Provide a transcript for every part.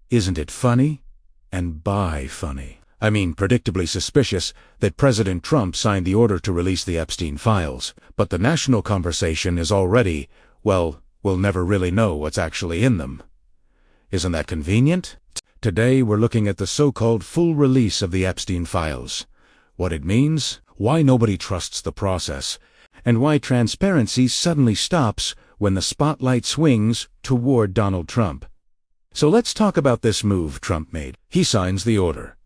Isn't it funny? And by funny, I mean predictably suspicious that President Trump signed the order to release the Epstein files. But the national conversation is already, well, we'll never really know what's actually in them. Isn't that convenient? Today we're looking at the so-called full release of the Epstein files. What it means, why nobody trusts the process, and why transparency suddenly stops when the spotlight swings toward Donald Trump. So let's talk about this move Trump made. He signs the order.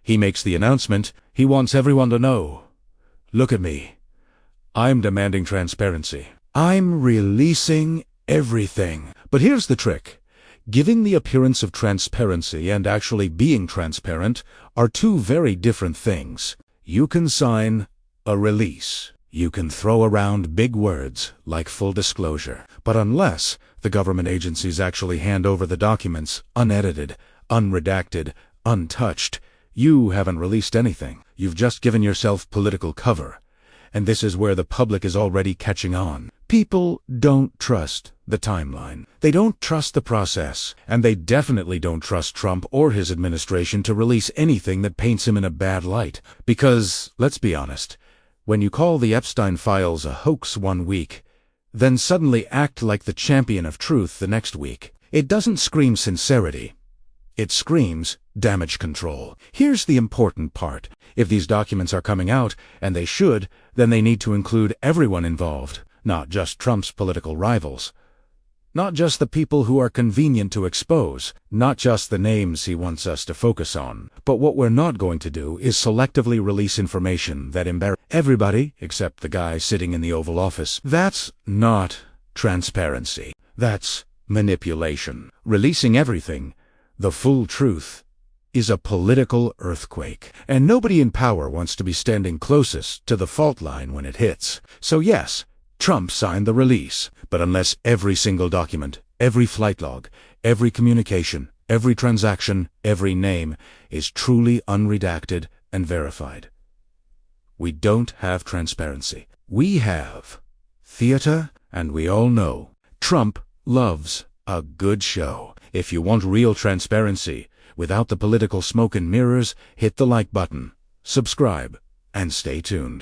He makes the announcement. He wants everyone to know. Look at me. I'm demanding transparency. I'm releasing everything. But here's the trick. Giving the appearance of transparency and actually being transparent are two very different things. You can sign a release. You can throw around big words like full disclosure. But unless the government agencies actually hand over the documents unedited, unredacted, untouched, you haven't released anything. You've just given yourself political cover. And this is where the public is already catching on. People don't trust the timeline. They don't trust the process. And they definitely don't trust Trump or his administration to release anything that paints him in a bad light. Because, let's be honest, when you call the Epstein files a hoax one week, then suddenly act like the champion of truth the next week, it doesn't scream sincerity. It screams damage control. Here's the important part. If these documents are coming out, and they should, then they need to include everyone involved, not just Trump's political rivals. Not just the people who are convenient to expose, not just the names he wants us to focus on. But what we're not going to do is selectively release information that embarrasses everybody except the guy sitting in the Oval Office. That's not transparency. That's manipulation. Releasing everything, the full truth, is a political earthquake. And nobody in power wants to be standing closest to the fault line when it hits. So yes, Trump signed the release, but unless every single document, every flight log, every communication, every transaction, every name is truly unredacted and verified, we don't have transparency. We have theater, and we all know Trump loves a good show. If you want real transparency, without the political smoke and mirrors, hit the like button, subscribe, and stay tuned.